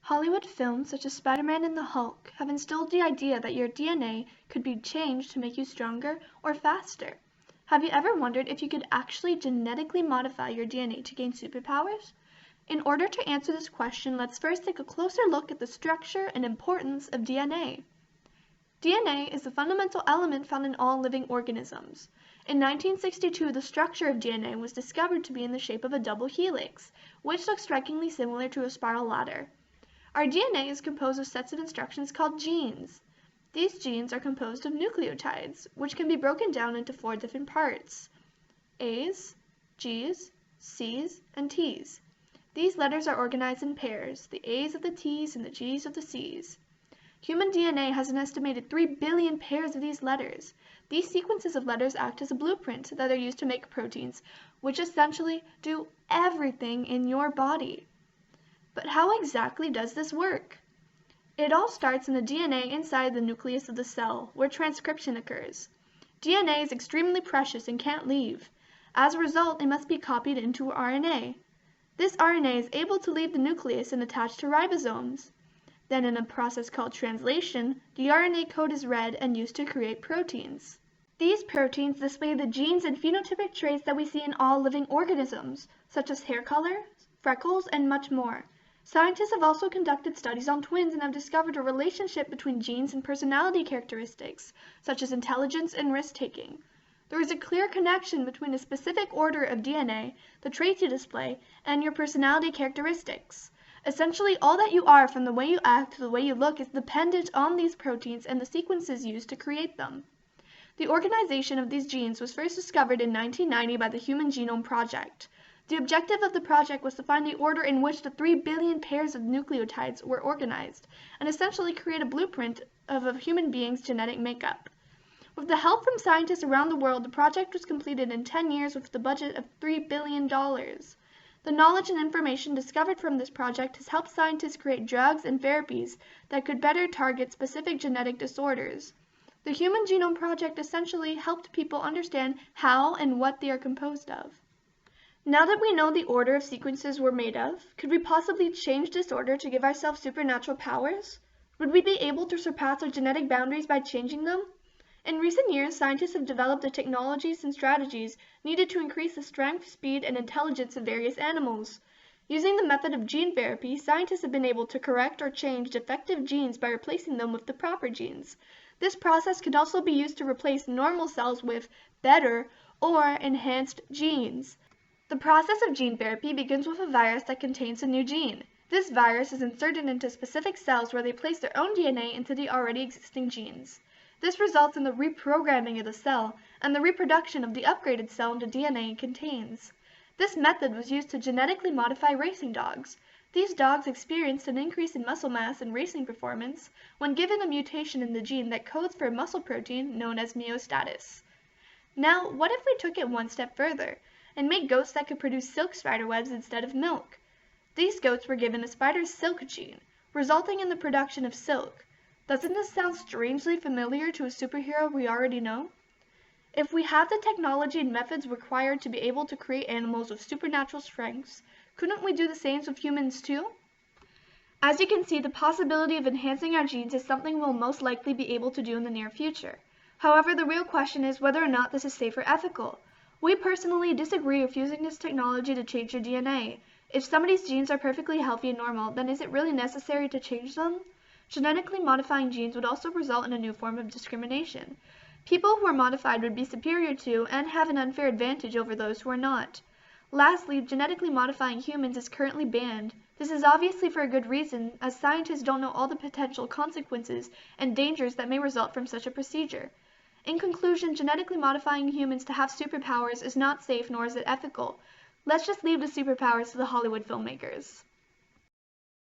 Hollywood films such as Spider-Man and the Hulk have instilled the idea that your DNA could be changed to make you stronger or faster. Have you ever wondered if you could actually genetically modify your DNA to gain superpowers? In order to answer this question, let's first take a closer look at the structure and importance of DNA. DNA is a fundamental element found in all living organisms. In 1962, the structure of DNA was discovered to be in the shape of a double helix, which looks strikingly similar to a spiral ladder. Our DNA is composed of sets of instructions called genes. These genes are composed of nucleotides, which can be broken down into 4 different parts: A's, G's, C's, and T's. These letters are organized in pairs, the A's of the T's and the G's of the C's. Human DNA has an estimated 3 billion pairs of these letters. These sequences of letters act as a blueprint that are used to make proteins, which essentially do everything in your body. But how exactly does this work? It all starts in the DNA inside the nucleus of the cell, where transcription occurs. DNA is extremely precious and can't leave. As a result, it must be copied into RNA. This RNA is able to leave the nucleus and attach to ribosomes. Then in a process called translation, the RNA code is read and used to create proteins. These proteins display the genes and phenotypic traits that we see in all living organisms, such as hair color, freckles, and much more. Scientists have also conducted studies on twins and have discovered a relationship between genes and personality characteristics, such as intelligence and risk-taking. There is a clear connection between a specific order of DNA, the traits you display, and your personality characteristics. Essentially, all that you are, from the way you act to the way you look, is dependent on these proteins and the sequences used to create them. The organization of these genes was first discovered in 1990 by the Human Genome Project. The objective of the project was to find the order in which the 3 billion pairs of nucleotides were organized, and essentially create a blueprint of a human being's genetic makeup. With the help from scientists around the world, the project was completed in 10 years with a budget of $3 billion. The knowledge and information discovered from this project has helped scientists create drugs and therapies that could better target specific genetic disorders. The Human Genome Project essentially helped people understand how and what they are composed of. Now that we know the order of sequences we're made of, could we possibly change this order to give ourselves supernatural powers? Would we be able to surpass our genetic boundaries by changing them? In recent years, scientists have developed the technologies and strategies needed to increase the strength, speed, and intelligence of various animals. Using the method of gene therapy, scientists have been able to correct or change defective genes by replacing them with the proper genes. This process could also be used to replace normal cells with better or enhanced genes. The process of gene therapy begins with a virus that contains a new gene. This virus is inserted into specific cells where they place their own DNA into the already existing genes. This results in the reprogramming of the cell and the reproduction of the upgraded cell into DNA it contains. This method was used to genetically modify racing dogs. These dogs experienced an increase in muscle mass and racing performance when given a mutation in the gene that codes for a muscle protein known as myostatin. Now, what if we took it one step further and made goats that could produce silk spider webs instead of milk? These goats were given a spider's silk gene, resulting in the production of silk. Doesn't this sound strangely familiar to a superhero we already know? If we have the technology and methods required to be able to create animals with supernatural strengths, couldn't we do the same with humans too? As you can see, the possibility of enhancing our genes is something we'll most likely be able to do in the near future. However, the real question is whether or not this is safe or ethical. We personally disagree with using this technology to change your DNA. If somebody's genes are perfectly healthy and normal, then is it really necessary to change them? Genetically modifying genes would also result in a new form of discrimination. People who are modified would be superior to and have an unfair advantage over those who are not. Lastly, genetically modifying humans is currently banned. This is obviously for a good reason, as scientists don't know all the potential consequences and dangers that may result from such a procedure. In conclusion, genetically modifying humans to have superpowers is not safe nor is it ethical. Let's just leave the superpowers to the Hollywood filmmakers.